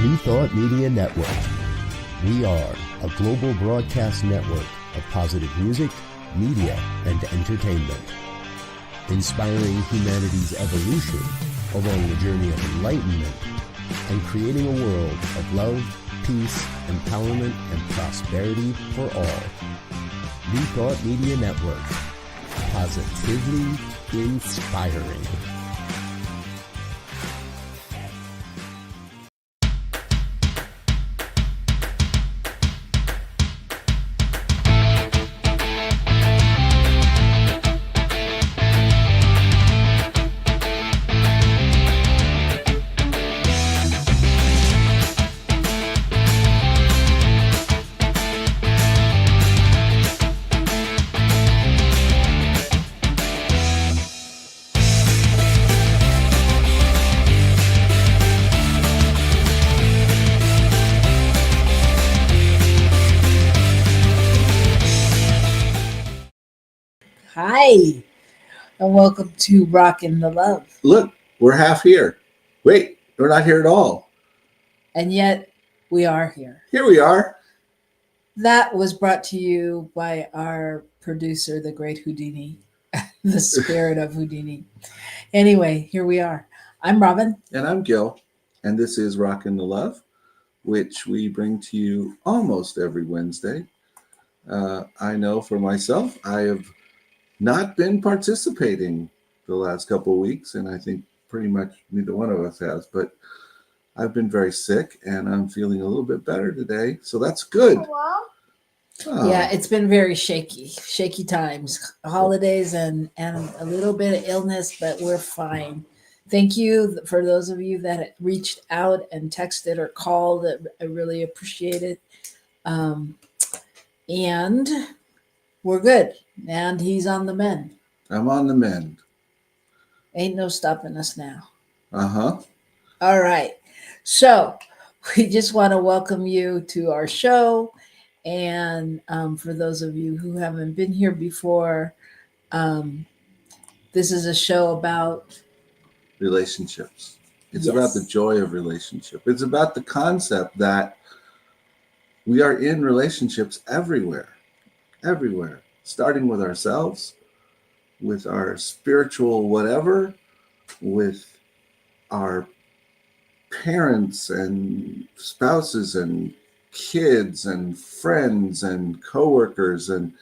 New Thought Media Network. We are a global broadcast network of positive music, media, and entertainment, inspiring humanity's evolution along the journey of enlightenment and creating a world of love, peace, empowerment, and prosperity for all. New Thought Media Network. Positively inspiring. Hi, and welcome to Rockin the Love. Look, we're half here. Wait, we're not here at all. And yet, we are here. Here we are. That was brought to you by our producer, the great Houdini, the spirit of Houdini. Anyway, here we are. I'm Robyn. And I'm Gil. And this is Rockin the Love, which we bring to you almost every Wednesday. I know for myself, I have not been participating the last couple of weeks, and I think pretty much neither one of us has, but I've been very sick and I'm feeling a little bit better today, so that's good. Oh. Yeah, it's been very shaky times, holidays and a little bit of illness, but we're fine. Thank you for those of you that reached out and texted or called. I really appreciate it. And we're good. And he's on the mend. I'm on the mend. Ain't no stopping us now. Uh-huh. All right. So we just want to welcome you to our show. And for those of you who haven't been here before, this is a show about relationships. It's yes. about the joy of relationship. It's about the concept that we are in relationships everywhere. Starting with ourselves, with our spiritual whatever, with our parents and spouses and kids and friends and coworkers and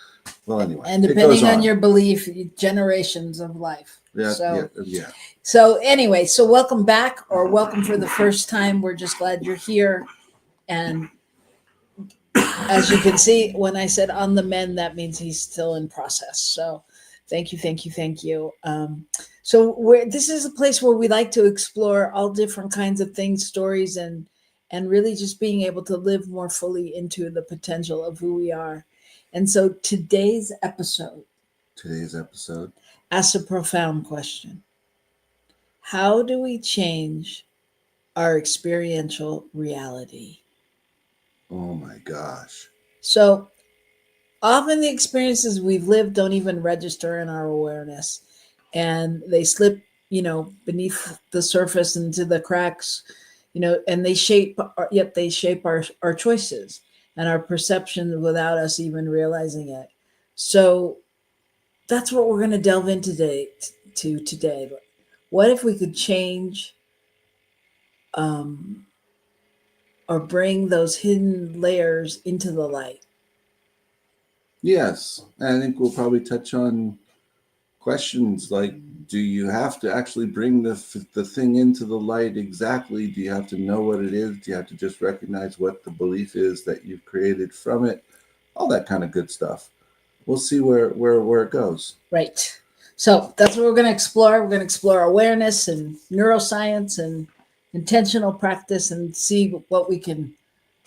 well anyway. And depending on your belief, generations of life. Yeah. So anyway, so welcome back or welcome for the first time. We're just glad you're here. And as you can see, when I said on the mend, that means he's still in process. So thank you. So this is a place where we like to explore all different kinds of things, stories, and really just being able to live more fully into the potential of who we are. And so today's episode asks a profound question. How do we change our experiential reality? Oh my gosh. So often the experiences we've lived don't even register in our awareness, and they slip, beneath the surface into the cracks, and they shape our choices and our perceptions without us even realizing it. So that's what we're going to delve into today. What if we could change or bring those hidden layers into the light? Yes, I think we'll probably touch on questions like, do you have to actually bring the thing into the light exactly? Do you have to know what it is? Do you have to just recognize what the belief is that you've created from it? All that kind of good stuff. We'll see where it goes. Right. So that's what we're going to explore. We're going to explore awareness and neuroscience and intentional practice and see what we can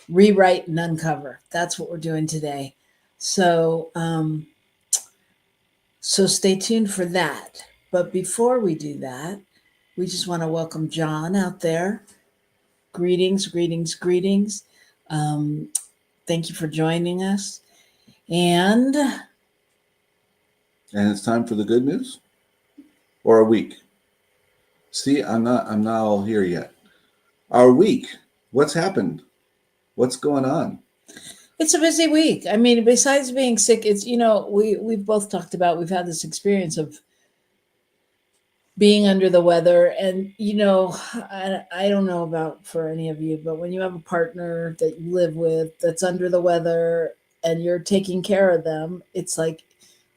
rewrite and uncover. That's what we're doing today. So, so stay tuned for that. But before we do that, we just want to welcome John out there. Greetings. Thank you for joining us. And it's time for the good news or a week. See, I'm not all here yet. Our week What's happened? What's going on? It's a busy week. I mean, besides being sick, it's, we've both talked about, we've had this experience of being under the weather. And, I don't know about for any of you, but when you have a partner that you live with that's under the weather and you're taking care of them, it's like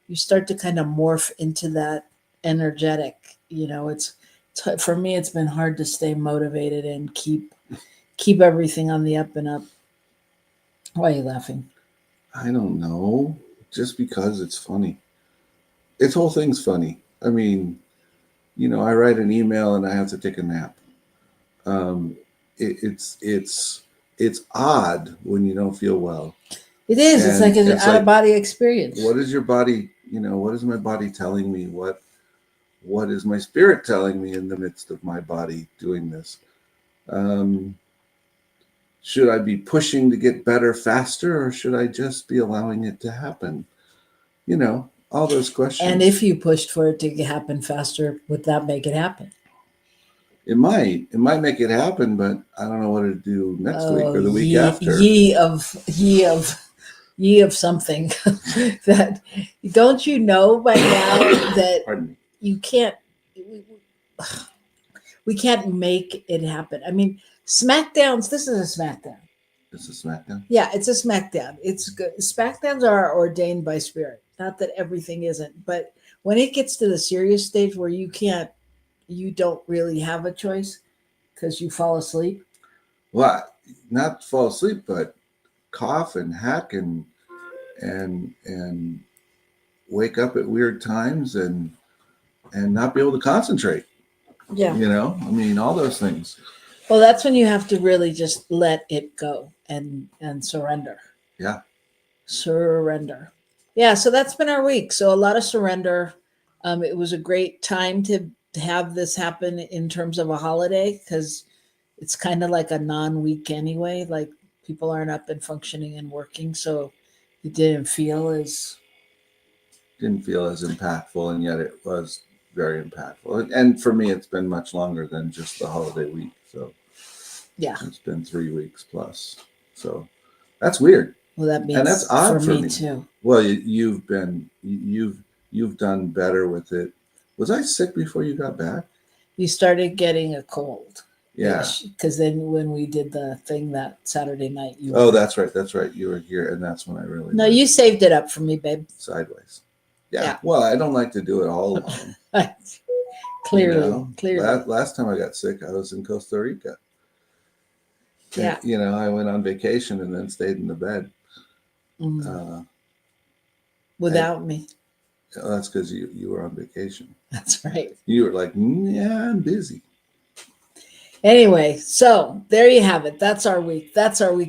you start to kind of morph into that energetic. For me, it's been hard to stay motivated and keep everything on the up and up. Why are you laughing? I don't know. Just because it's funny. This whole thing's funny. I mean, I write an email and I have to take a nap. It's odd when you don't feel well. It is. It's like an it's out of body experience. What is your body? What is my body telling me? What is my spirit telling me in the midst of my body doing this? Should I be pushing to get better faster, or should I just be allowing it to happen? All those questions. And if you pushed for it to happen faster, would that make it happen? It might make it happen, but I don't know what to do next week or the week after. Ye of something that don't you know by now that Pardon me. you can't. We can't make it happen. I mean, SmackDowns. This is a SmackDown. This is SmackDown. Yeah, it's a SmackDown. It's good. SmackDowns are ordained by spirit. Not that everything isn't, but when it gets to the serious stage where you don't really have a choice because you fall asleep. Well, not fall asleep, but cough and hack and wake up at weird times and not be able to concentrate. Yeah. I mean, all those things. Well, that's when you have to really just let it go and surrender. Yeah. Surrender. Yeah. So that's been our week. So a lot of surrender. It was a great time to have this happen in terms of a holiday because it's kind of like a non-week anyway. Like people aren't up and functioning and working. So it didn't feel as impactful, and yet it was very impactful. And for me, it's been much longer than just the holiday week. So yeah, it's been 3 weeks plus. So that's weird. Well, that means and that's odd for me too. Well, you've done better with it. Was I sick before you got back? You started getting a cold. Yeah. Because then when we did the thing that Saturday night, that's right. You were here, and that's when I really. No, you saved it up for me, babe. Sideways. Yeah. Well, I don't like to do it all alone. Clearly. Last time I got sick, I was in Costa Rica. Yeah. I went on vacation and then stayed in the bed. Without me. That's because you were on vacation. That's right. You were like, yeah, I'm busy. Anyway, so there you have it. That's our week.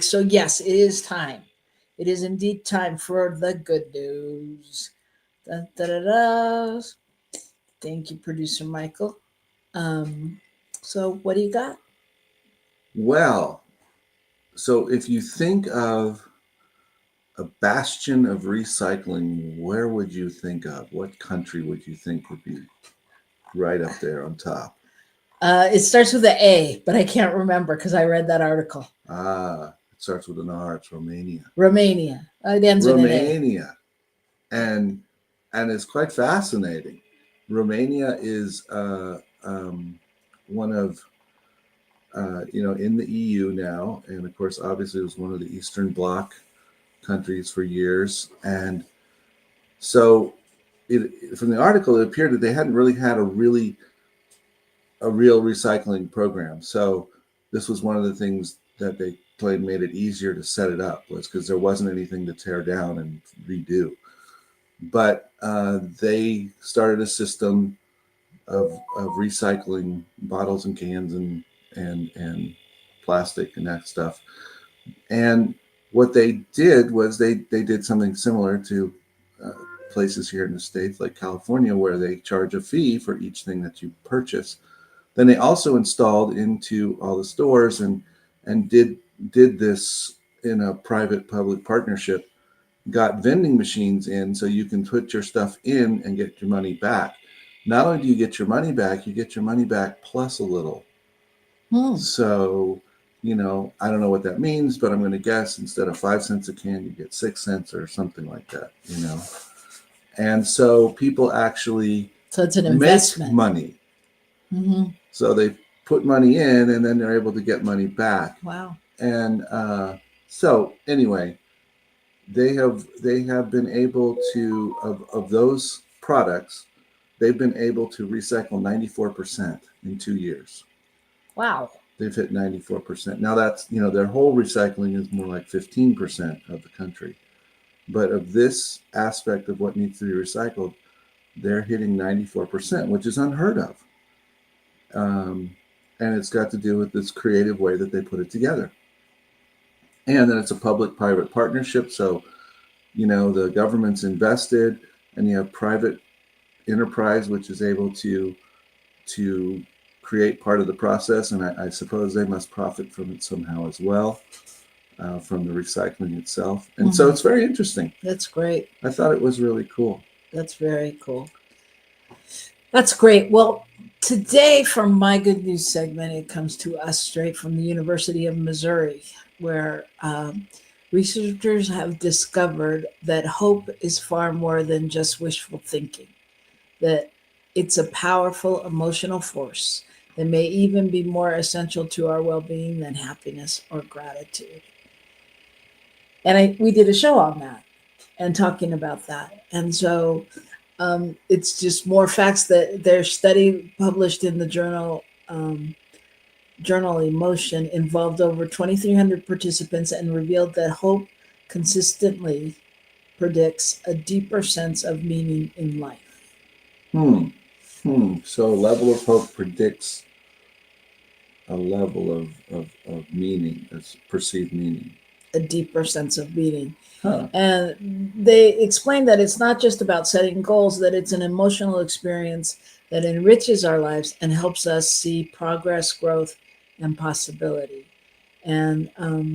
So yes, it is time. It is indeed time for the good news. Da, da, da, da. Thank you, producer Michael. So what do you got? Well, so if you think of a bastion of recycling, where would you think of? What country would you think would be right up there on top? It starts with an A, but I can't remember because I read that article. It starts with an R. It's Romania. It ends with an A. Romania. And it's quite fascinating. Romania is one of, in the EU now. And of course, obviously, it was one of the Eastern Bloc countries for years. And so from the article, it appeared that they hadn't really had a real recycling program. So this was one of the things that they claimed made it easier to set it up, was because there wasn't anything to tear down and redo. But they started a system of recycling bottles and cans and plastic and that stuff. And what they did was they did something similar to places here in the States like California, where they charge a fee for each thing that you purchase. Then they also installed into all the stores and did this in a private-public partnership, got vending machines in so you can put your stuff in and get your money back. Not only do you get your money back, you get your money back plus a little. So I don't know what that means, but I'm going to guess instead of 5 cents a can, you get 6 cents or something like that, And so people actually So it's an make investment. money. Mm-hmm. So they put money in and then they're able to get money back. Wow. And so anyway, they have been able to, of those products, they've been able to recycle 94% in 2 years. Wow. They've hit 94%. Now that's, their whole recycling is more like 15% of the country. But of this aspect of what needs to be recycled, they're hitting 94%, which is unheard of. And it's got to do with this creative way that they put it together. And then it's a public-private partnership. So, the government's invested, and you have private enterprise, which is able to create part of the process. And I suppose they must profit from it somehow as well, from the recycling itself. And so it's very interesting. That's great. I thought it was really cool. That's very cool. That's great. Well, today from my good news segment, it comes to us straight from the University of Missouri, where researchers have discovered that hope is far more than just wishful thinking, that it's a powerful emotional force that may even be more essential to our well-being than happiness or gratitude. And we did a show on that and talking about that. And so it's just more facts that their study published in the journal Emotion involved over 2,300 participants and revealed that hope consistently predicts a deeper sense of meaning in life. So a level of hope predicts a level of meaning, as perceived meaning. A deeper sense of meaning. Huh. And they explain that it's not just about setting goals, that it's an emotional experience that enriches our lives and helps us see progress, growth, and possibility. And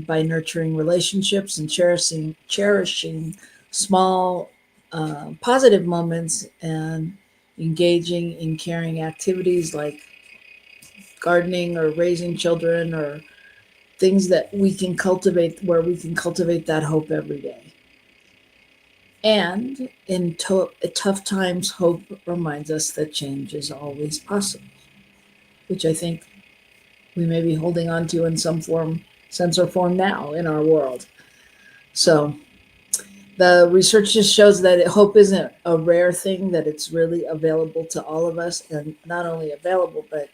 by nurturing relationships and cherishing small positive moments and engaging in caring activities like gardening or raising children or things that we can cultivate, where we can cultivate that hope every day. And in tough times, hope reminds us that change is always possible, which I think we may be holding on to in some form, sense or form now in our world. So the research just shows that hope isn't a rare thing, that it's really available to all of us, and not only available, but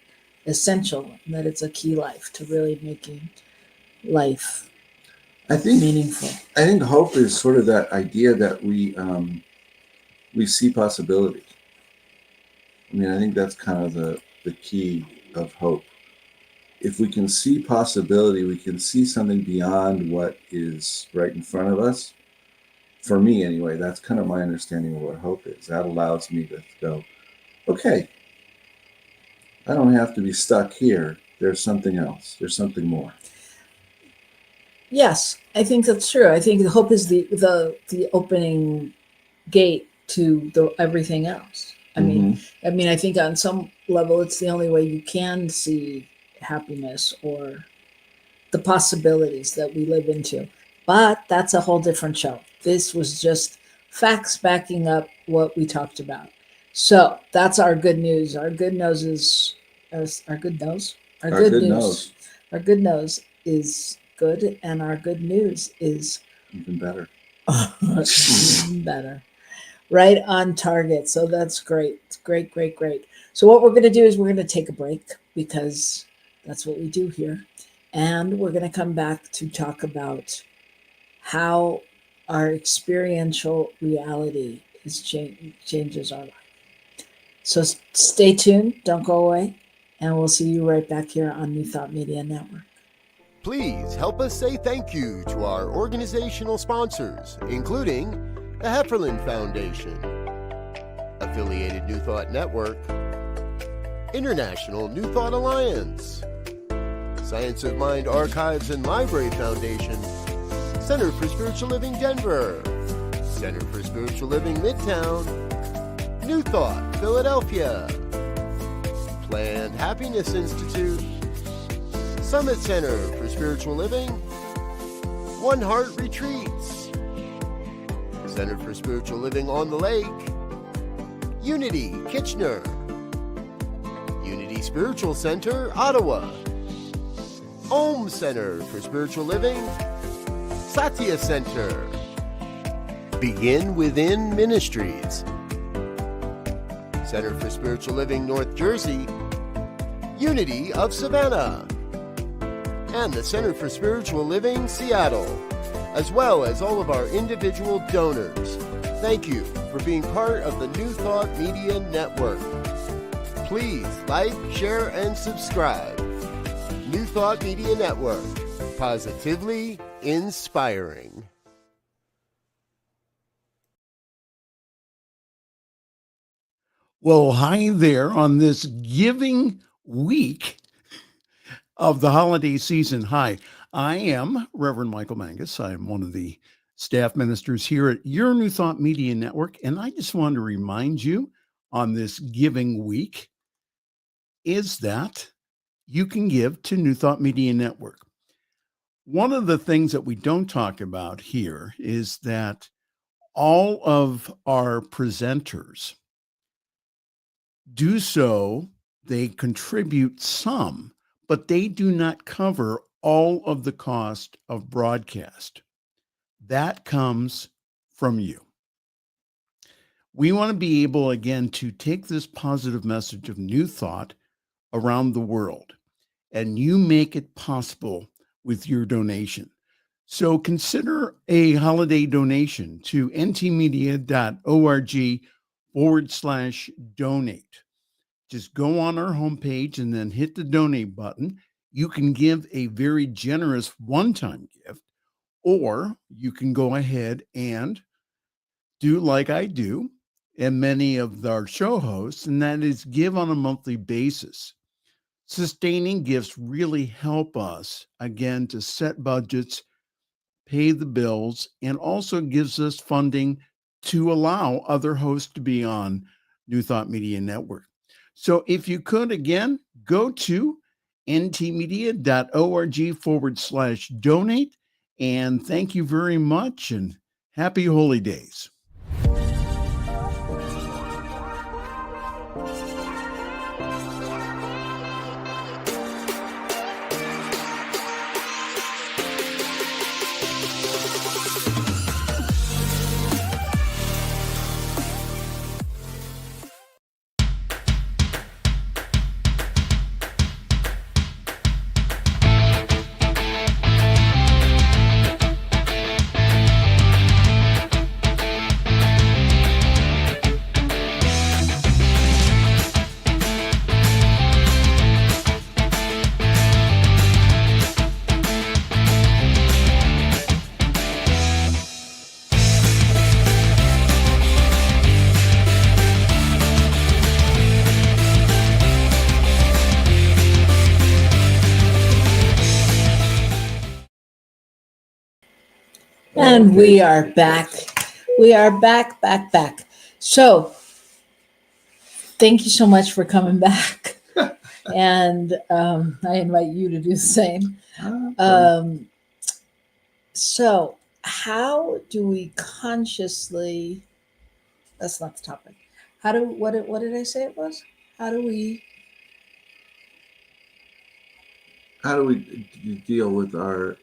essential, and that it's a key life to really making life meaningful. I think hope is sort of that idea that we see possibility. I mean, I think that's kind of the key of hope. If we can see possibility, we can see something beyond what is right in front of us. For me, anyway, that's kind of my understanding of what hope is. That allows me to go, okay, I don't have to be stuck here. There's something else. There's something more. Yes, I think that's true. I think hope is the opening gate to everything else. I mean, I think on some level, it's the only way you can see happiness or the possibilities that we live into. But that's a whole different show. This was just facts backing up what we talked about. So that's our good news. Our good nose is our good nose. Our good news. Our good nose is good, and our good news is even better. Even better. Right on target. So that's great. It's great. So what we're going to do is we're going to take a break, because that's what we do here. And we're going to come back to talk about how our experiential reality changes our life. So stay tuned. Don't go away. And we'll see you right back here on New Thought Media Network. Please help us say thank you to our organizational sponsors, including the Hefferland Foundation, Affiliated New Thought Network, International New Thought Alliance, Science of Mind Archives and Library Foundation, Center for Spiritual Living Denver, Center for Spiritual Living Midtown, New Thought Philadelphia, Planned Happiness Institute, Summit Center for Spiritual Living, One Heart Retreats, Center for Spiritual Living on the Lake, Unity Kitchener, Unity Spiritual Center, Ottawa, Om Center for Spiritual Living, Satya Center, Begin Within Ministries, Center for Spiritual Living, North Jersey, Unity of Savannah, and the Center for Spiritual Living, Seattle, as well as all of our individual donors. Thank you for being part of the New Thought Media Network. Please like, share, and subscribe. New Thought Media Network, positively inspiring. Well, hi there on this giving week of the holiday season. Hi, I am Reverend Michael Mangus. I am one of the staff ministers here at Your New Thought Media Network. And I just want to remind you on this giving week is that you can give to New Thought Media Network. One of the things that we don't talk about here is that all of our presenters do so, they contribute some, but they do not cover all of the cost of broadcast. That comes from you. We want to be able, again, to take this positive message of New Thought around the world, and you make it possible with your donation. So consider a holiday donation to ntmedia.org/donate. Just go on our homepage and then hit the donate button. You can give a very generous one-time gift, or you can go ahead and do like I do and many of our show hosts, and that is give on a monthly basis. Sustaining gifts really help us, again, to set budgets, pay the bills, and also gives us funding to allow other hosts to be on New Thought Media Network. So if you could, again, go to ntmedia.org/donate. And thank you very much and happy holy days. And we are back. We are back. So thank you so much for coming back. And I invite you to do the same. So how do we consciously, that's not the topic. What did I say it was? How do we deal with our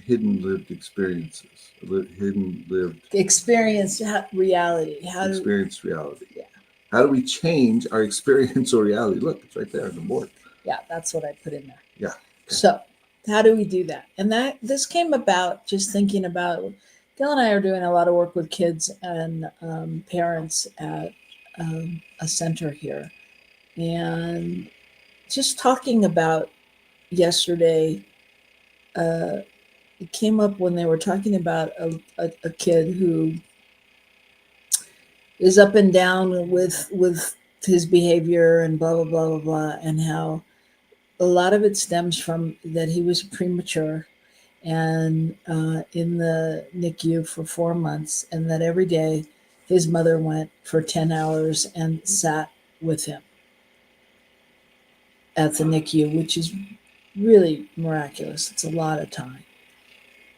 hidden lived experiences, hidden lived experience reality? experience reality. Yeah. How do we change our experiential reality? Look, it's right there on the board. Yeah, that's what I put in there. Yeah. Okay. So how do we do that? And this came about just thinking about, Gil and I are doing a lot of work with kids and parents at a center here. And just talking about yesterday, it came up when they were talking about a kid who is up and down with his behavior and blah, blah, blah, blah, blah, and how a lot of it stems from that he was premature and in the NICU for 4 months, and that every day his mother went for 10 hours and sat with him at the NICU, which is really miraculous. It's a lot of time.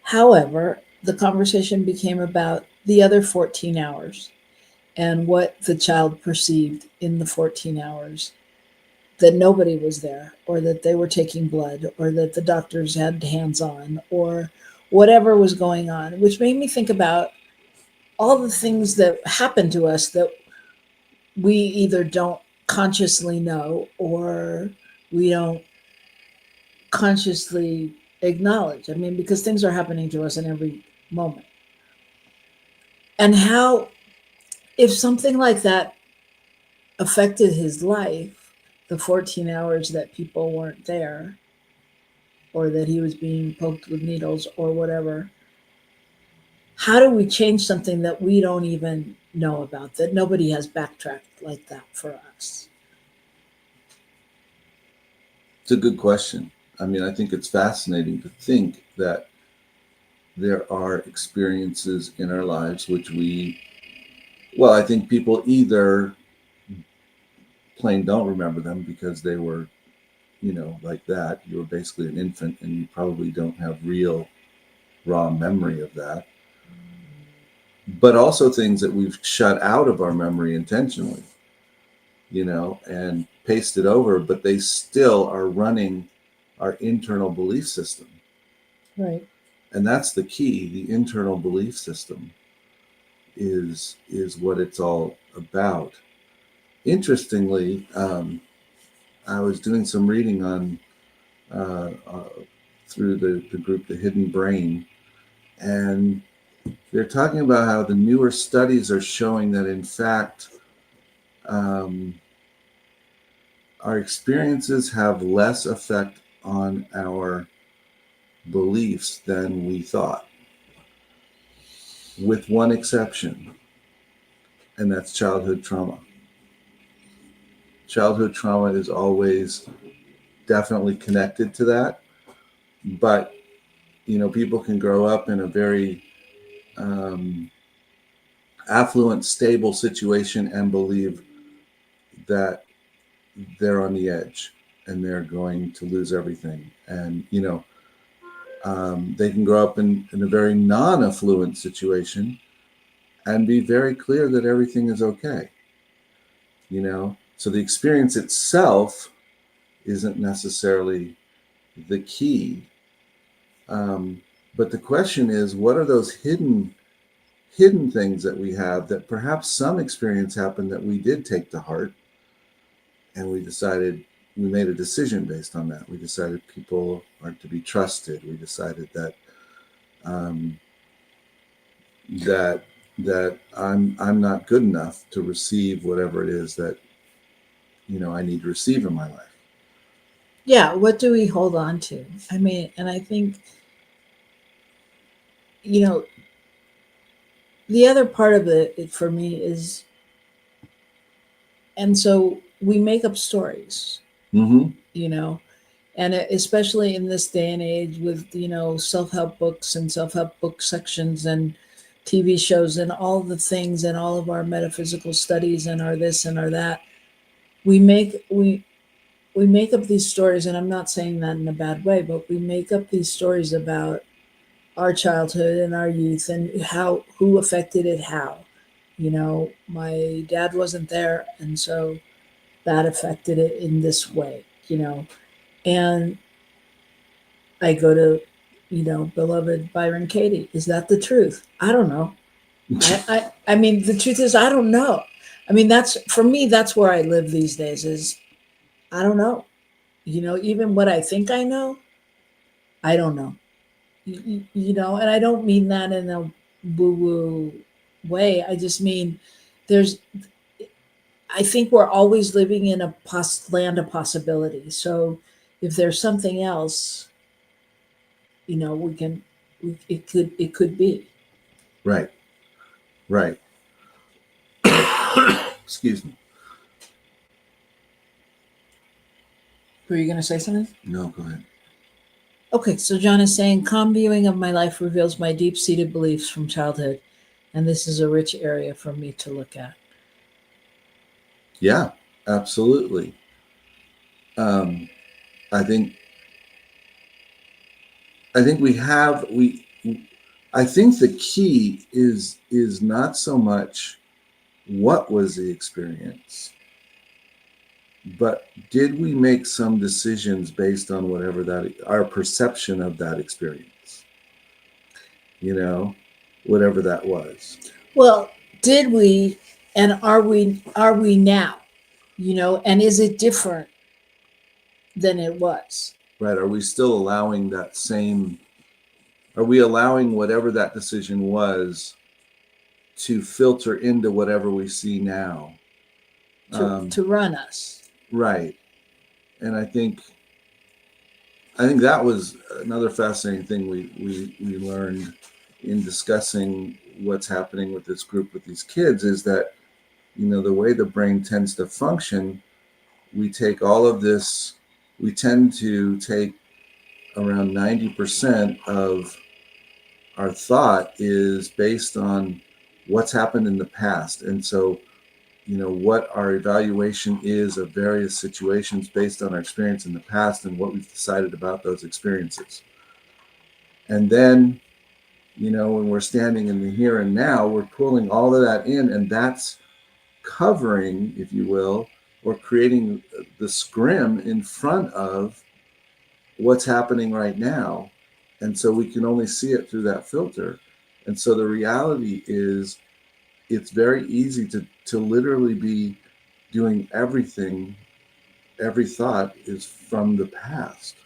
However, the conversation became about the other 14 hours and what the child perceived in the 14 hours, that nobody was there, or that they were taking blood, or that the doctors had hands on, or whatever was going on, which made me think about all the things that happen to us that we either don't consciously know or we don't consciously acknowledge. I mean, because things are happening to us in every moment. And how, if something like that affected his life, the 14 hours that people weren't there, or that he was being poked with needles or whatever, how do we change something that we don't even know about, that nobody has backtracked like that for us? It's a good question. I mean, I think it's fascinating to think that there are experiences in our lives which well, I think people either plain don't remember them because they were, like that. You were basically an infant and you probably don't have real raw memory of that. But also things that we've shut out of our memory intentionally, and pasted over, but they still are running our internal belief system. Right. And that's the key. The internal belief system is what it's all about. Interestingly, I was doing some reading on through the group The Hidden Brain, and they're talking about how the newer studies are showing that in fact our experiences have less effect on our beliefs than we thought, with one exception, and that's childhood trauma. Childhood trauma is always definitely connected to that, but people can grow up in a very affluent, stable situation and believe that they're on the edge and they're going to lose everything. And they can grow up in a very non-affluent situation and be very clear that everything is okay. So the experience itself isn't necessarily the key. But the question is, what are those hidden things that we have that perhaps some experience happened that we did take to heart, and we made a decision based on that. We decided people aren't to be trusted. We decided that that I'm not good enough to receive whatever it is that I need to receive in my life. Yeah, what do we hold on to? I mean, and I think, the other part of it for me is, and so we make up stories, Mm-hmm. and especially in this day and age with, self-help books and self-help book sections and TV shows and all the things and all of our metaphysical studies and our this and our that, we make we make up these stories, and I'm not saying that in a bad way, but we make up these stories about our childhood and our youth and who affected it how. My dad wasn't there, and so that affected it in this way, and I go to, beloved Byron Katie. Is that the truth? I don't know. I mean, the truth is, I don't know. I mean, that's, for me, that's where I live these days is, I don't know. Even what I think I know, I don't know. And I don't mean that in a woo woo way. I just mean there's, I think we're always living in a land of possibility. So if there's something else, we can, it could be. Right. Excuse me. Were you going to say something? No, go ahead. Okay, so John is saying, calm viewing of my life reveals my deep seated beliefs from childhood, and this is a rich area for me to look at. Yeah, absolutely. I think I think I think the key is not so much what was the experience, but did we make some decisions based on whatever that our perception of that experience, whatever that was. Well, did we, and are we now, and is it different than it was? Right? Are we still allowing that same? Are we allowing whatever that decision was to filter into whatever we see now? To run us. Right. And I think that was another fascinating thing we learned in discussing what's happening with this group with these kids is that the way the brain tends to function, we take all of this, we tend to take around 90% of our thought is based on what's happened in the past. And so what our evaluation is of various situations based on our experience in the past and what we've decided about those experiences. And then, when we're standing in the here and now, we're pulling all of that in, and that's covering, if you will, or creating the scrim in front of what's happening right now. And so we can only see it through that filter. And so the reality is it's very easy to literally be doing everything. Every thought is from the past,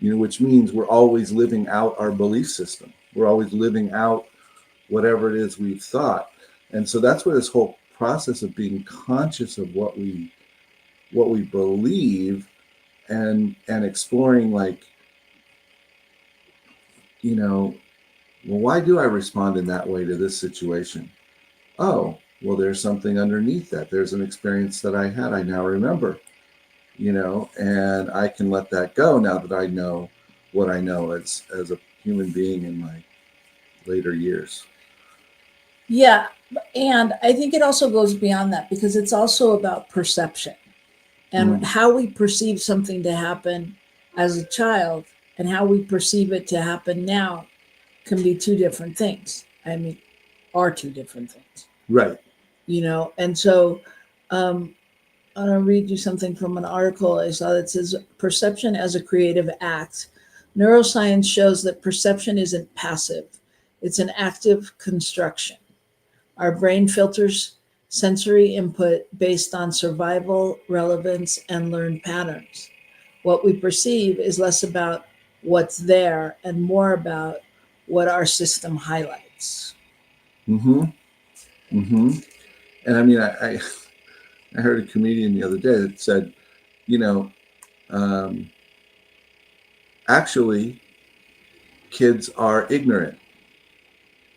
which means we're always living out our belief system. We're always living out whatever it is we've thought. And so that's where this whole process of being conscious of what we believe and exploring, like, well, why do I respond in that way to this situation? Oh, well, there's something underneath that. There's an experience that I had. I now remember, and I can let that go now that I know what I know as a human being in my later years. Yeah. And I think it also goes beyond that because it's also about perception and how we perceive something to happen as a child and how we perceive it to happen now can be two different things. I mean, are two different things. Right. And so I'm going to read you something from an article I saw that says perception as a creative act. Neuroscience shows that perception isn't passive, it's an active construction. Our brain filters sensory input based on survival, relevance, and learned patterns. What we perceive is less about what's there and more about what our system highlights. Mm-hmm. Mm-hmm. And I mean, I heard a comedian the other day that said, actually, kids are ignorant.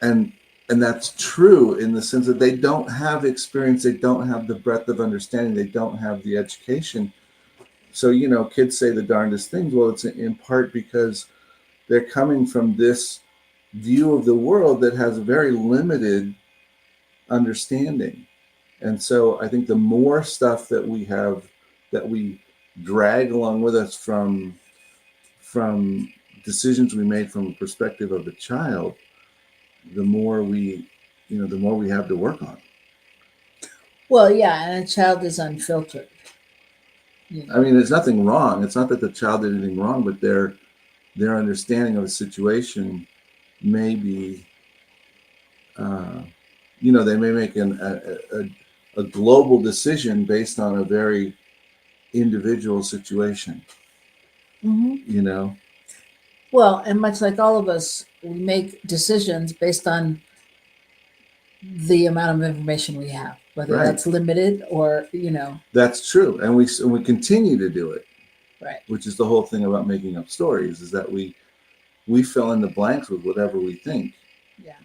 And that's true in the sense that they don't have experience, they don't have the breadth of understanding, they don't have the education. So, kids say the darndest things. Well, it's in part because they're coming from this view of the world that has a very limited understanding. And so I think the more stuff that we have, that we drag along with us from decisions we made from a perspective of a child, the more we have to work on. Well, yeah, and a child is unfiltered. I mean, there's nothing wrong. It's not that the child did anything wrong, but their understanding of a situation may be, they may make a global decision based on a very individual situation. Mm-hmm. Well, and much like all of us, we make decisions based on the amount of information we have, whether that's limited or, That's true. And we continue to do it. Right. Which is the whole thing about making up stories, is that we fill in the blanks with whatever we think. Yeah.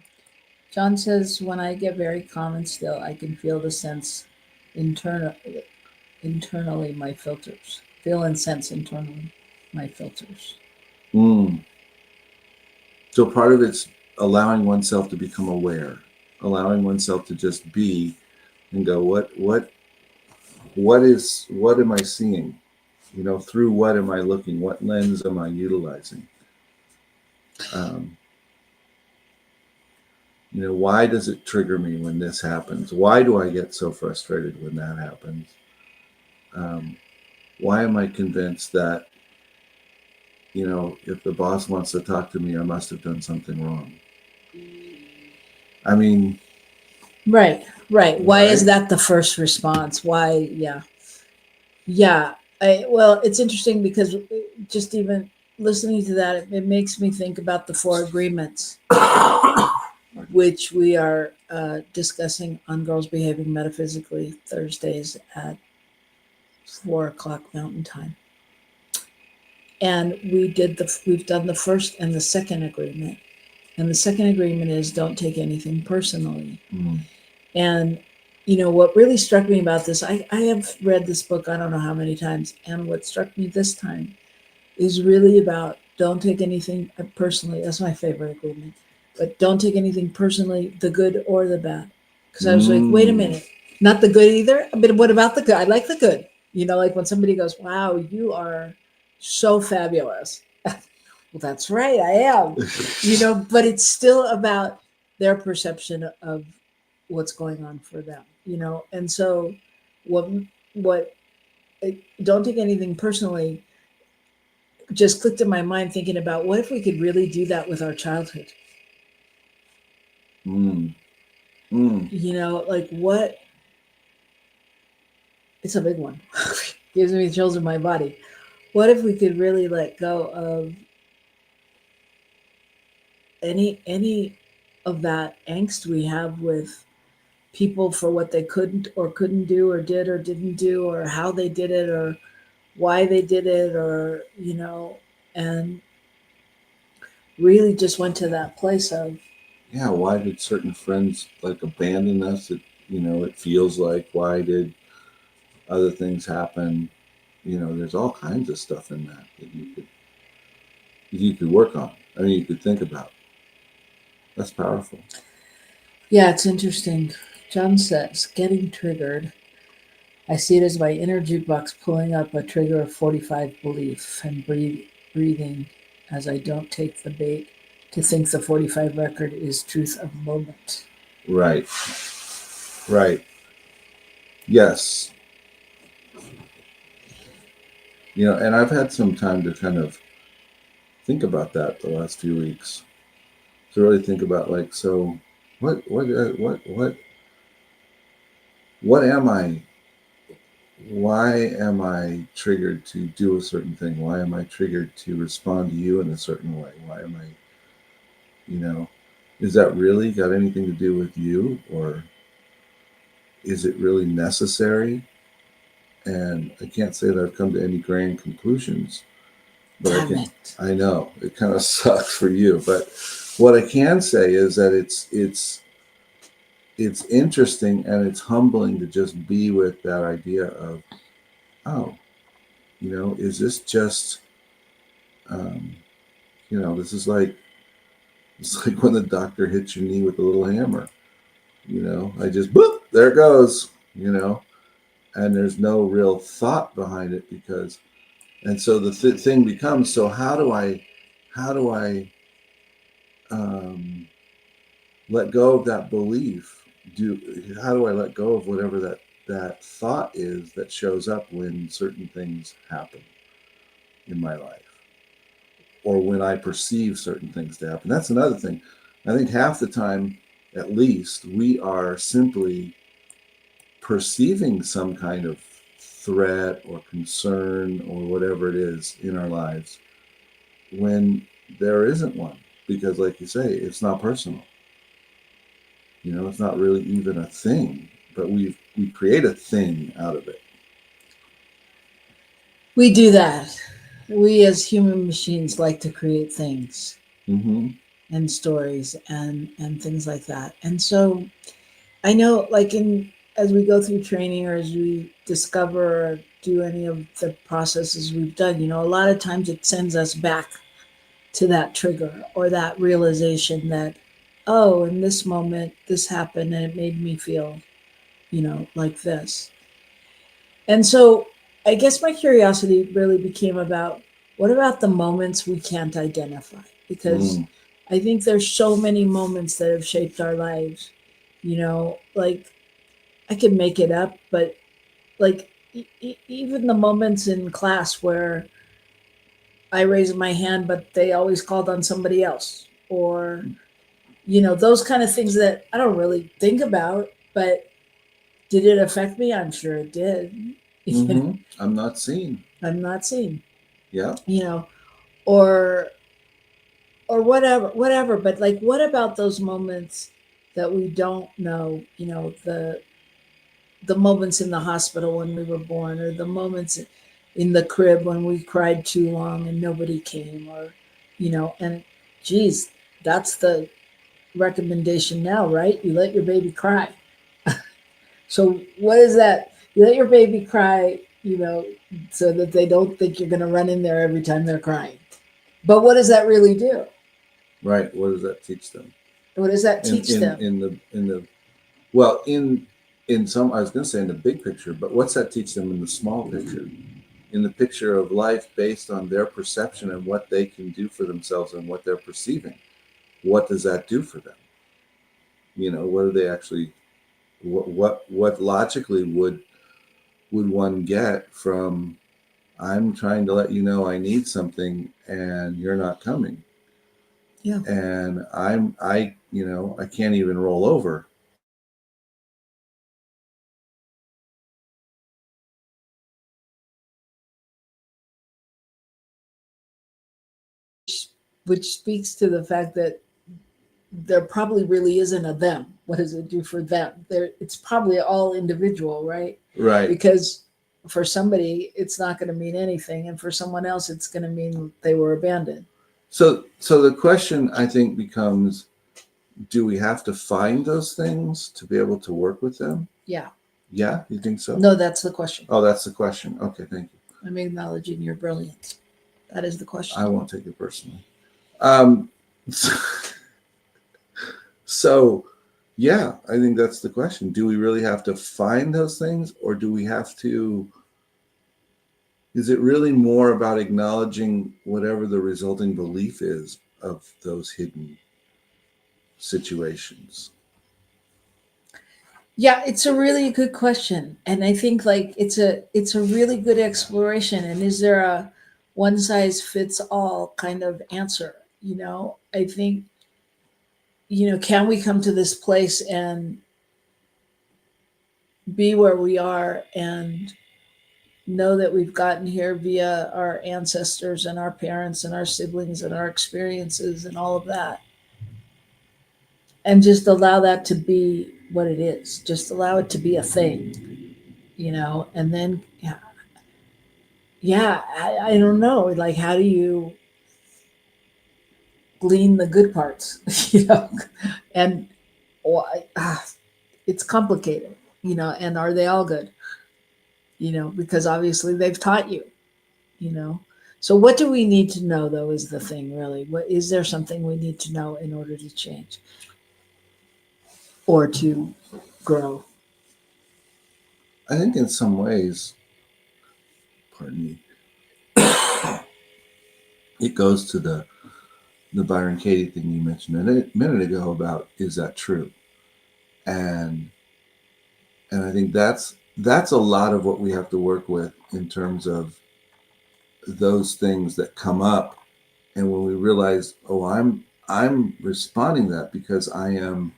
John says, when I get very calm and still, I can feel the sense internally my filters. Feel and sense internally my filters. So part of it's allowing oneself to become aware, allowing oneself to just be and go, what am I seeing? Through what am I looking? What lens am I utilizing? Um, why does it trigger me when this happens? Why do I get so frustrated when that happens? Why am I convinced that, if the boss wants to talk to me, I must have done something wrong? I mean, Right. Why is right? that the first response? Why? Yeah. Well, it's interesting because just even listening to that, it makes me think about the four agreements, which we are discussing on Girls Behaving Metaphysically Thursdays at 4 o'clock Mountain Time. And we've done the first and the second agreement. And the second agreement is don't take anything personally. Mm. And what really struck me about this, I have read this book I don't know how many times, and what struck me this time is really about don't take anything personally. That's my favorite agreement. But don't take anything personally, the good or the bad. Because I was like, wait a minute, not the good either. But what about the good? I like the good. Like when somebody goes, wow, you are so fabulous. Well, that's right, I am. But it's still about their perception of what's going on for them. And so what don't take anything personally just clicked in my mind thinking about what if we could really do that with our childhood. Like what, it's a big one. Gives me chills in my body. What if we could really let go of any of that angst we have with people for what they couldn't or couldn't do or did or didn't do or how they did it or why they did it or and really just went to that place of Why did certain friends abandon us? It feels like, why did other things happen? There's all kinds of stuff in that you could work on. I mean, you could think about. That's powerful. Yeah, it's interesting. John says, getting triggered. I see it as my inner jukebox pulling up a trigger of 45 belief and breathing as I don't take the bait to think the 45 record is truth of moment. Right. Yes. And I've had some time to kind of think about that the last few weeks. To really think about so what am I? Why am I triggered to do a certain thing? Why am I triggered to respond to you in a certain way? Why am I, is that really got anything to do with you, or is it really necessary? And I can't say that I've come to any grand conclusions, but I know it kind of sucks for you. But what I can say is that it's interesting and it's humbling to just be with that idea of, oh, is this just, this is it's like when the doctor hits your knee with a little hammer. I just, boop, there it goes. And there's no real thought behind it and so the thing becomes, so how do I let go of that belief? How do I let go of whatever that thought is that shows up when certain things happen in my life, or when I perceive certain things to happen? That's another thing. I think half the time, at least, we are simply perceiving some kind of threat or concern or whatever it is in our lives when there isn't one, because like you say, it's not personal. It's not really even a thing, but we create a thing out of it. We do that. We as human machines like to create things and stories and things like that. And so I know, as we go through training or as we discover or do any of the processes we've done, a lot of times it sends us back to that trigger or that realization that, oh, in this moment, this happened and it made me feel, like this. And so I guess my curiosity really became about what about the moments we can't identify? because Mm. I think there's so many moments that have shaped our lives. Like I can make it up, but like even the moments in class where I raised my hand, but they always called on somebody else, or those kind of things that I don't really think about, but did it affect me? I'm sure it did. Hmm. I'm not seen. I'm not seeing, Yeah. or whatever. But like, what about those moments that we don't know? The moments in the hospital when we were born, or the moments in the crib when we cried too long and nobody came, or and geez, that's the recommendation now, right? You let your baby cry. So what is that? You let your baby cry, so that they don't think you're going to run in there every time they're crying. But what does that really do? Right. What does that teach them? What does that In teach them? in the well in some, I was going to say in the big picture, but what's that teach them in the small picture? In the picture of life based on their perception and what they can do for themselves and what they're perceiving. What does that do for them? What do they actually? What logically would one get from, I'm trying to let you know I need something and you're not coming, Yeah. and I can't even roll over. Which speaks to the fact that there probably really isn't a them. What does it do for them? It's probably all individual, right? Right. Because for somebody, it's not going to mean anything, and for someone else, it's going to mean they were abandoned. So the question, I think, becomes, do we have to find those things to be able to work with them? Yeah. Yeah, you think so? No, that's the question. Oh, that's the question. Okay, thank you. I'm acknowledging your brilliance. That is the question. I won't take it personally. So, yeah, I think that's the question. Do we really have to find those things, or do we have to? Is it really more about acknowledging whatever the resulting belief is of those hidden situations? Yeah, it's a really good question, and I think like it's a really good exploration. And is there a one size fits all kind of answer? I think can we come to this place and be where we are and know that we've gotten here via our ancestors and our parents and our siblings and our experiences and all of that, and just allow that to be what it is, just allow it to be a thing, and then I don't know, like, how do you glean the good parts, and why it's complicated, and are they all good, because obviously they've taught you, you know so what do we need to know, though, is the thing, really. What is there something we need to know in order to change or to grow? I think in some ways, pardon me, it goes to the Byron Katie thing you mentioned a minute ago about, is that true? And I think that's a lot of what we have to work with in terms of those things that come up, and when we realize, oh, I'm responding to that because I am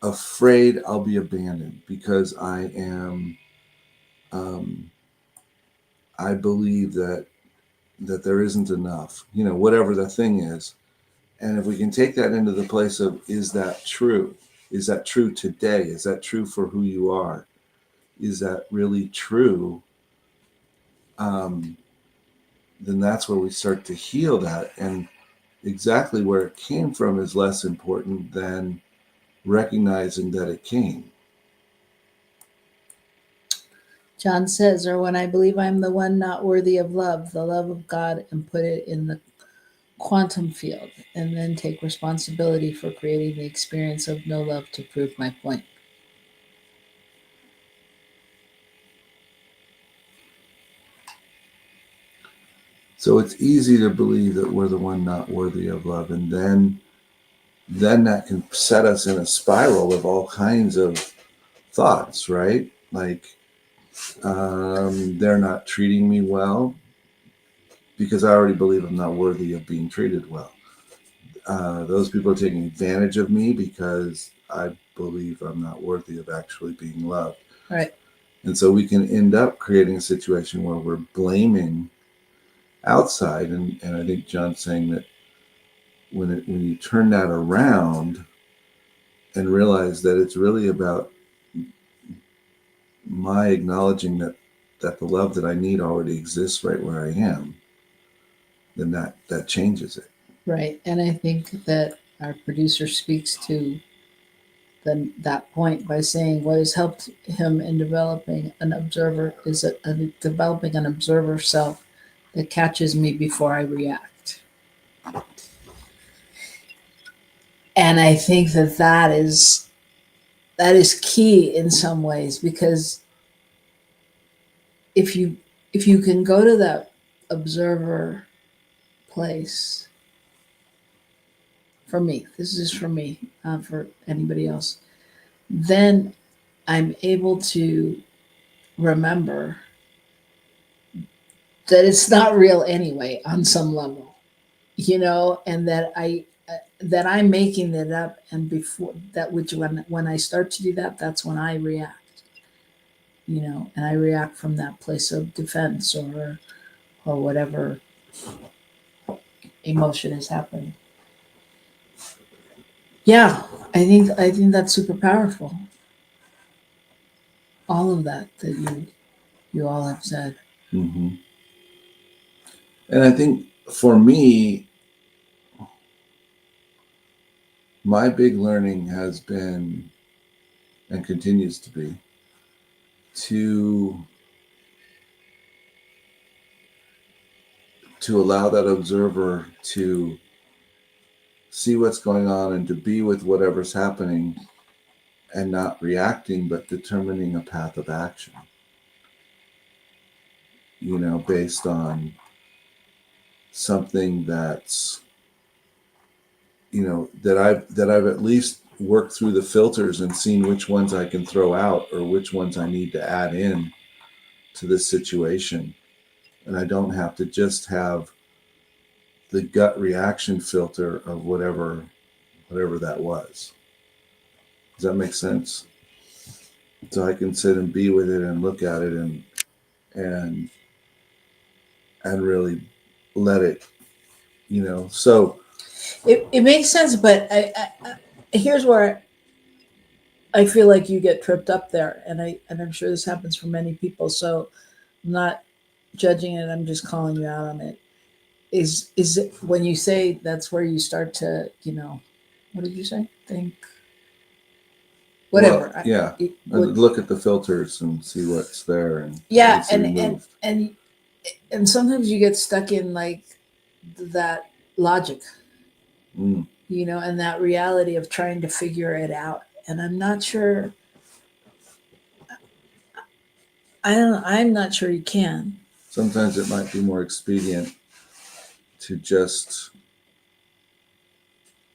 afraid I'll be abandoned, because um, I believe that there isn't enough, whatever the thing is. And if we can take that into the place of, is that true? Is that true today? Is that true for who you are? Is that really true? Then that's where we start to heal that. And exactly where it came from is less important than recognizing that it came. John says, or when I believe I'm the one not worthy of love, the love of God, and put it in the quantum field, and then take responsibility for creating the experience of no love to prove my point. So it's easy to believe that we're the one not worthy of love, and then that can set us in a spiral of all kinds of thoughts, right? Like, they're not treating me well because I already believe I'm not worthy of being treated well. Those people are taking advantage of me because I believe I'm not worthy of actually being loved. Right. And so we can end up creating a situation where we're blaming outside. And I think John's saying that when you turn that around and realize that it's really about my acknowledging that the love that I need already exists right where I am, then that changes it. Right. And I think that our producer speaks to that point by saying what has helped him in developing an observer is developing an observer self that catches me before I react. And I think that is key in some ways, because if you can go to that observer place, for me, this is for me, for anybody else, then I'm able to remember that it's not real anyway on some level, and that I'm making it up, and before that, which when I start to do that, that's when I react, and I react from that place of defense or whatever emotion is happening. Yeah, I think that's super powerful. All of that you all have said. Mm-hmm. And I think for me, my big learning has been, and continues to be, to allow that observer to see what's going on and to be with whatever's happening, and not reacting, but determining a path of action, based on something that's, that I've at least worked through the filters and seen which ones I can throw out or which ones I need to add in to this situation. And I don't have to just have the gut reaction filter of whatever that was. Does that make sense? So I can sit and be with it and look at it and really let it, so It makes sense, but I here's where I feel like you get tripped up there, and I'm sure this happens for many people. So I'm not judging it. I'm just calling you out on it. Is it when you say that's where you start to, what did you say? Think whatever. Well, yeah. Would, look at the filters and see what's there, and yeah, and and sometimes you get stuck in like that logic, and that reality of trying to figure it out. And I'm not sure. I'm not sure you can. Sometimes it might be more expedient to just,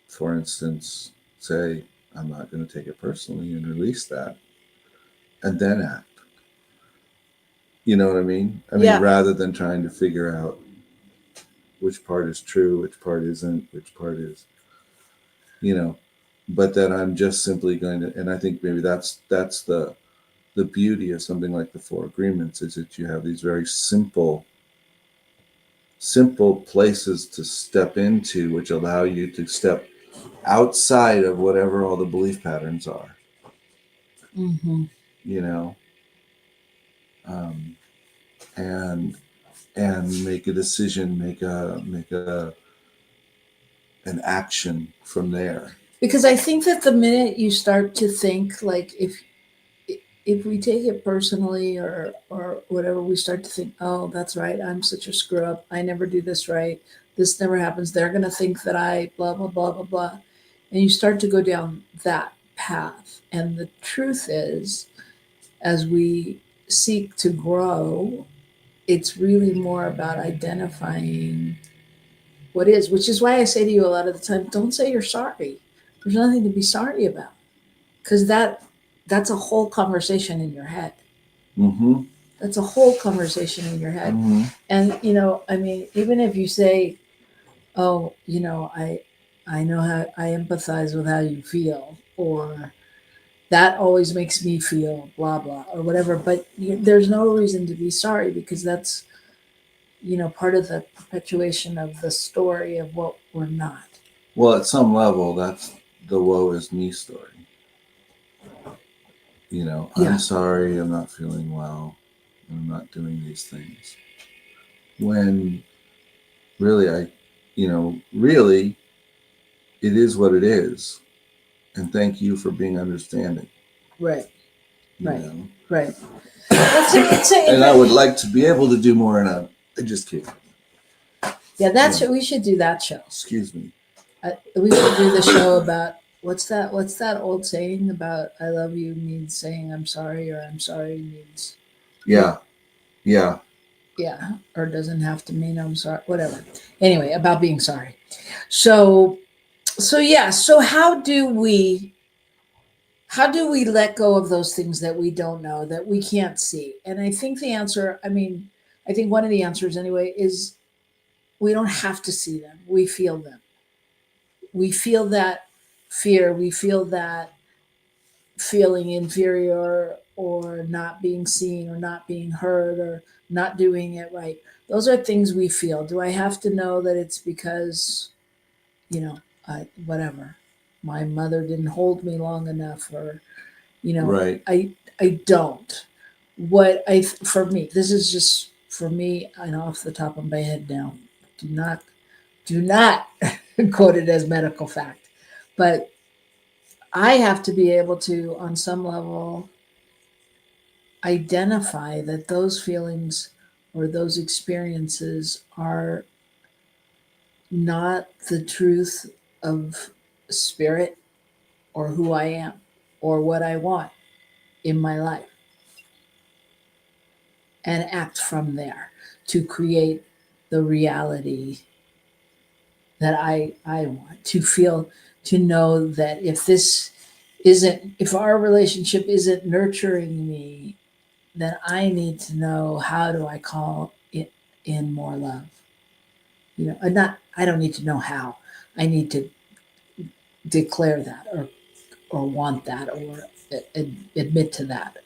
for instance, say, I'm not going to take it personally and release that, and then act. You know what I mean? Yeah. Rather than trying to figure out which part is true, which part isn't, which part is, but that I'm just simply going to, and I think maybe that's the beauty of something like the Four Agreements, is that you have these very simple places to step into, which allow you to step outside of whatever all the belief patterns are. Mm-hmm. And make a decision, make an action from there. Because I think that the minute you start to think, like, if we take it personally or whatever, we start to think, oh, that's right, I'm such a screw up, I never do this right, this never happens, they're going to think that I blah blah blah blah blah, and you start to go down that path. And the truth is, as we seek to grow it's really more about identifying what is, which is why I say to you a lot of the time, don't say you're sorry. There's nothing to be sorry about, because that's a whole conversation in your head. Mm-hmm. That's a whole conversation in your head. Mm-hmm. And I mean, even if you say, oh, I know how, I empathize with how you feel, or that always makes me feel blah blah or whatever, but there's no reason to be sorry, because that's part of the perpetuation of the story of what we're not. Well, at some level, that's the woe is me story. Yeah. I'm sorry, I'm not feeling well, I'm not doing these things. When really, really, it is what it is. And thank you for being understanding. Right. You Right. know? Right. And I would like to be able to do more, and I just can't. Yeah, that's what we should do. That show. Excuse me. We should do the show about what's that old saying about I love you means saying I'm sorry, or I'm sorry means Yeah, or doesn't have to mean I'm sorry, whatever. Anyway, about being sorry. So yeah. So how do we let go of those things that we don't know, that we can't see? And I think the answer, I think one of the answers anyway, is we don't have to see them. We feel them. We feel that fear. We feel that feeling inferior, or not being seen, or not being heard, or not doing it right. Those are things we feel. Do I have to know that it's because, whatever, my mother didn't hold me long enough, or, right. I don't. For me, this is just for me, and off the top of my head now, do not quote it as medical fact, but I have to be able to, on some level, identify that those feelings or those experiences are not the truth of spirit, or who I am, or what I want in my life, and act from there to create the reality that I want to feel, to know that if our relationship isn't nurturing me, then I need to know, how do I call it in more love? And not, I don't need to know how. I need to declare that, or want that, or admit to that.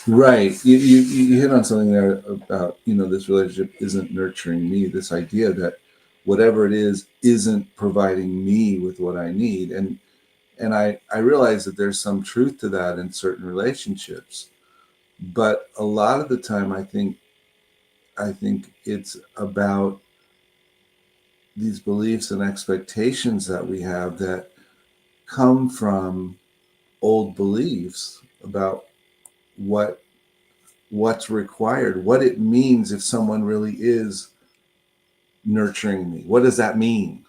Right. You hit on something there about, this relationship isn't nurturing me, this idea that whatever it is isn't providing me with what I need. And I realize that there's some truth to that in certain relationships. But a lot of the time I think it's about these beliefs and expectations that we have that come from old beliefs about what's required, what it means if someone really is nurturing me. What does that mean?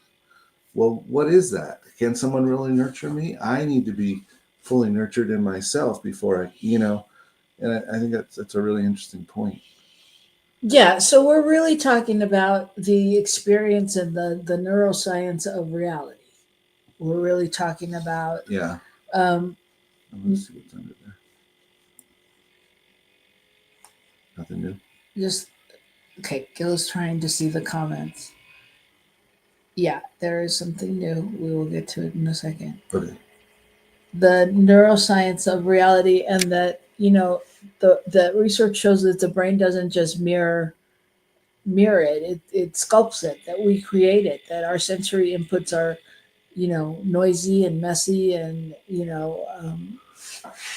Well, what is that? Can someone really nurture me? I need to be fully nurtured in myself before and I think that's a really interesting point. Yeah, so we're really talking about the experience and the neuroscience of reality. We're really talking about Yeah. um, I'm gonna see what's under there. Nothing new. just okay. Gil's trying to see the comments. Yeah, there is something new. We will get to it in a second. Okay. The neuroscience of reality, and that the research shows that the brain doesn't just mirror it sculpts it, that we create it, that our sensory inputs are noisy and messy, and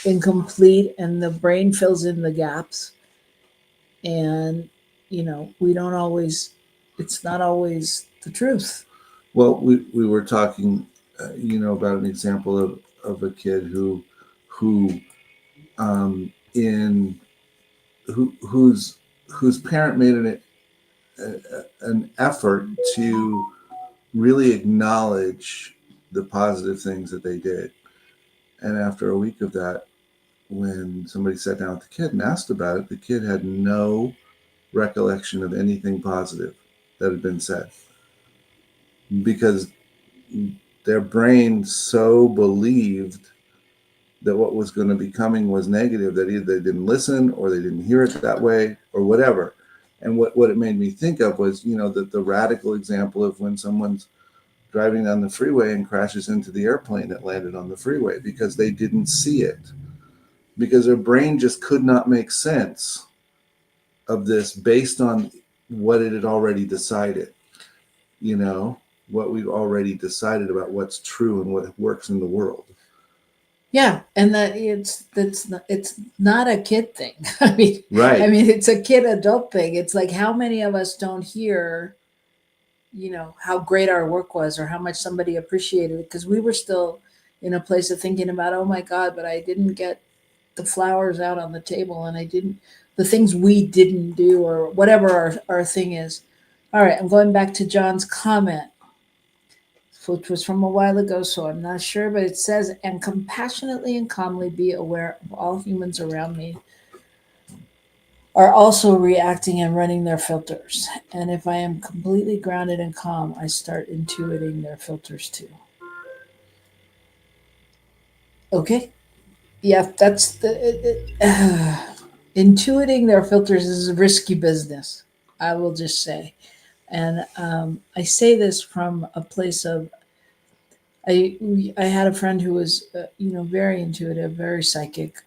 incomplete, and the brain fills in the gaps. And we don't always, it's not always the truth. Well, we were talking, about an example of a kid who in whose parent made an effort to really acknowledge the positive things that they did. And after a week of that, when somebody sat down with the kid and asked about it, the kid had no recollection of anything positive that had been said, because their brain so believed that what was going to be coming was negative that either they didn't listen or they didn't hear it that way or whatever. And what it made me think of was, the radical example of when someone's driving down the freeway and crashes into the airplane that landed on the freeway because they didn't see it, because their brain just could not make sense of this based on what it had already decided, what we've already decided about what's true and what works in the world. Yeah, and that it's not a kid thing. I mean, Right. it's a kid adult thing. It's like, how many of us don't hear, how great our work was or how much somebody appreciated it, because we were still in a place of thinking about, oh my God, but I didn't get the flowers out on the table, and I didn't, the things we didn't do, or whatever our thing is. All right, I'm going back to John's comment, which was from a while ago, so I'm not sure, but it says, and compassionately and calmly be aware of all humans around me are also reacting and running their filters. And if I am completely grounded and calm, I start intuiting their filters too. Okay. Yeah, that's intuiting their filters is a risky business, I will just say. And I say this from a place of, I had a friend who was, very intuitive, very psychic,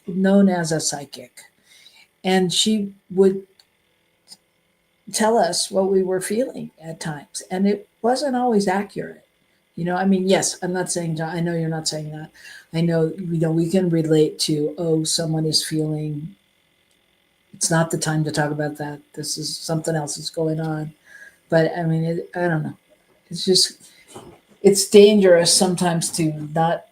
known as a psychic. And she would tell us what we were feeling at times. And it wasn't always accurate. Yes, I'm not saying, John, I know you're not saying that. I know, we can relate to, oh, someone is feeling, it's not the time to talk about that. This is something else is going on. But I don't know. It's just, it's dangerous sometimes to not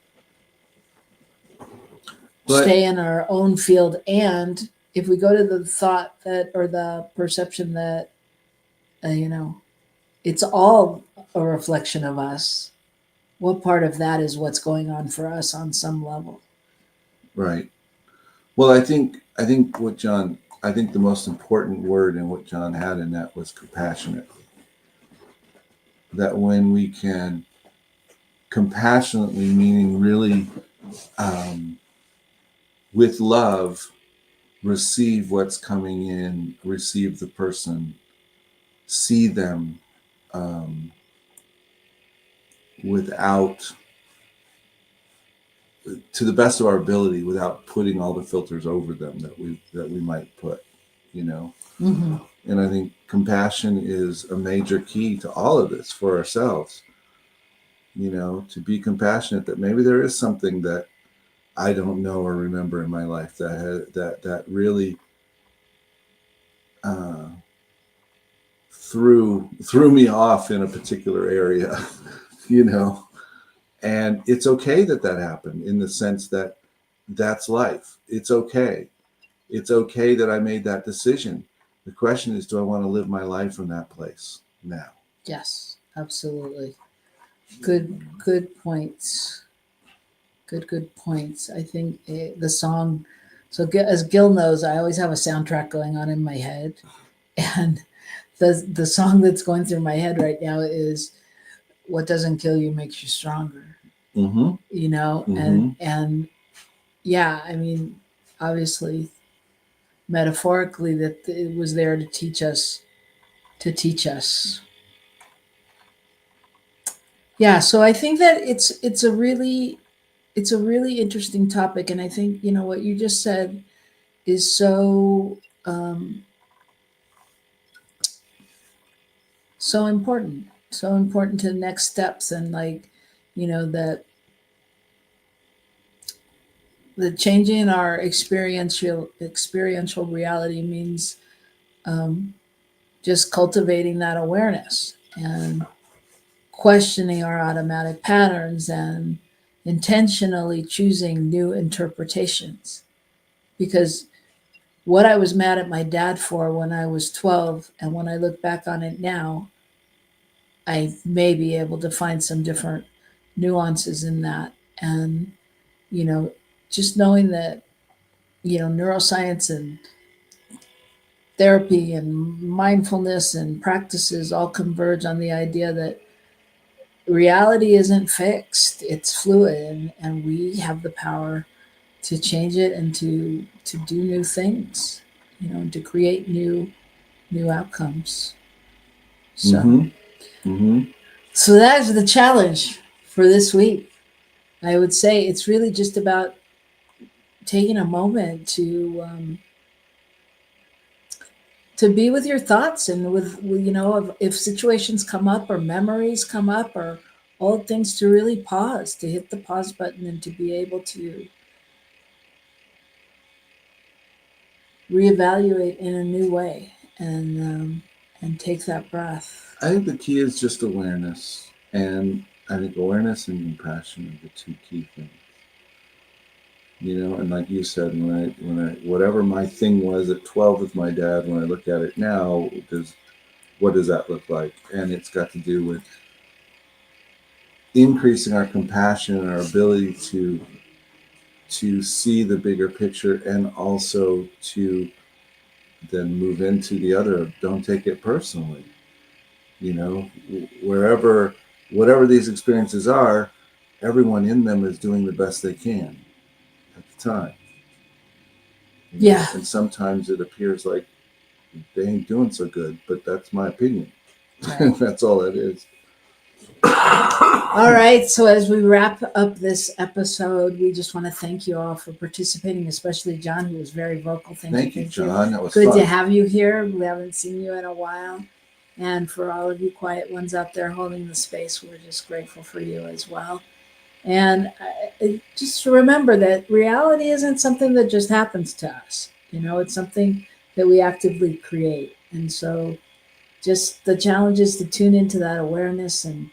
stay in our own field. And if we go to the thought that, or the perception that, it's all a reflection of us, what part of that is what's going on for us on some level? Right. Well, I think the most important word in what John had in that was compassionate. That when we can compassionately, meaning really with love, receive what's coming in, receive the person, see them without, to the best of our ability, without putting all the filters over them that we might put, Mm-hmm. And I think compassion is a major key to all of this for ourselves, to be compassionate that maybe there is something that I don't know or remember in my life that really threw me off in a particular area, and it's okay that happened, in the sense that that's life. It's okay. It's okay that I made that decision. The question is, do I want to live my life from that place now? Yes, absolutely. Good points. Good points. I think the song, so as Gil knows, I always have a soundtrack going on in my head. And the song that's going through my head right now is "What Doesn't Kill You Makes You Stronger." Mm-hmm. And yeah, obviously, metaphorically, that it was there to teach us. Yeah, so I think that it's a really interesting topic, and I think what you just said is so so important to the next steps, and that the changing our experiential reality means just cultivating that awareness and questioning our automatic patterns and intentionally choosing new interpretations. Because what I was mad at my dad for when I was 12, and when I look back on it now, I may be able to find some different nuances in that. And, you know, just knowing that, neuroscience, and therapy and mindfulness and practices all converge on the idea that reality isn't fixed, it's fluid, and we have the power to change it and to do new things, and to create new outcomes. So so that is the challenge for this week. I would say it's really just about taking a moment to be with your thoughts, and with if situations come up or memories come up or old things, to really pause, to hit the pause button, and to be able to reevaluate in a new way, and take that breath. I think the key is just awareness, and I think awareness and compassion are the two key things. And like you said, when I whatever my thing was at 12 with my dad, when I look at it now, what does that look like? And it's got to do with increasing our compassion and our ability to see the bigger picture, and also to then move into the other, don't take it personally. Whatever these experiences are, everyone in them is doing the best they can at the time. Yeah. And sometimes it appears like they ain't doing so good, but that's my opinion. Right. That's all it is. All right. So as we wrap up this episode, we just want to thank you all for participating, especially John, who was very vocal. Thank you, John. That was good fun. to have you here. We haven't seen you in a while. And for all of you quiet ones out there holding the space, we're just grateful for you as well. And just remember that reality isn't something that just happens to us. It's something that we actively create. And so just the challenge is to tune into that awareness, and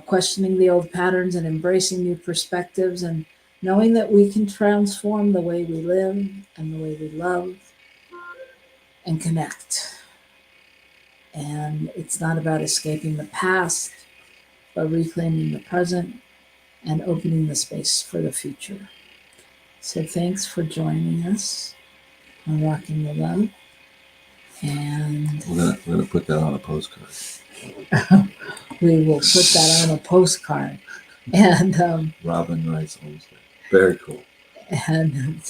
questioning the old patterns and embracing new perspectives, and knowing that we can transform the way we live and the way we love and connect. And it's not about escaping the past, but reclaiming the present and opening the space for the future. So thanks for joining us on Rockin the Love. And we're gonna put that on a postcard. We will put that on a postcard. And Robyn writes Olmstead. Very cool. And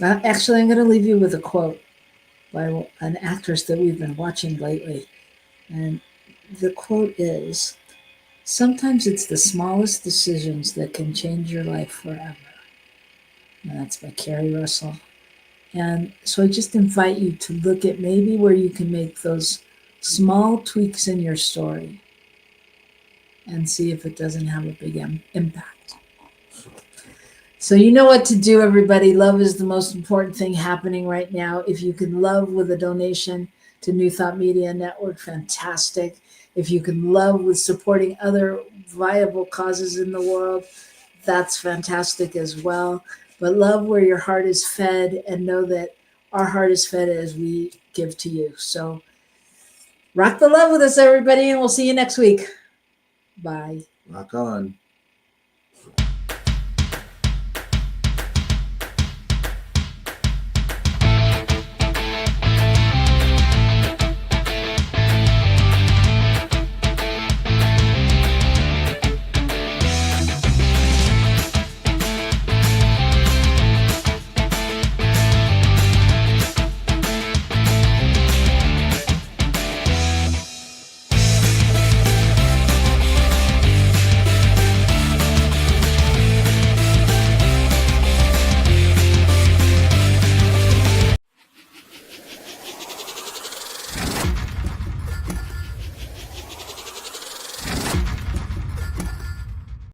actually, I'm going to leave you with a quote by an actress that we've been watching lately. And the quote is, "Sometimes it's the smallest decisions that can change your life forever." And that's by Carrie Russell. And so I just invite you to look at maybe where you can make those small tweaks in your story and see if it doesn't have a big impact. So you know what to do, everybody. Love is the most important thing happening right now. If you can love with a donation to New Thought Media Network, fantastic. If you can love with supporting other viable causes in the world, that's fantastic as well. But love where your heart is fed, and know that our heart is fed as we give to you. So rock the love with us, everybody, and we'll see you next week. Bye. Rock on.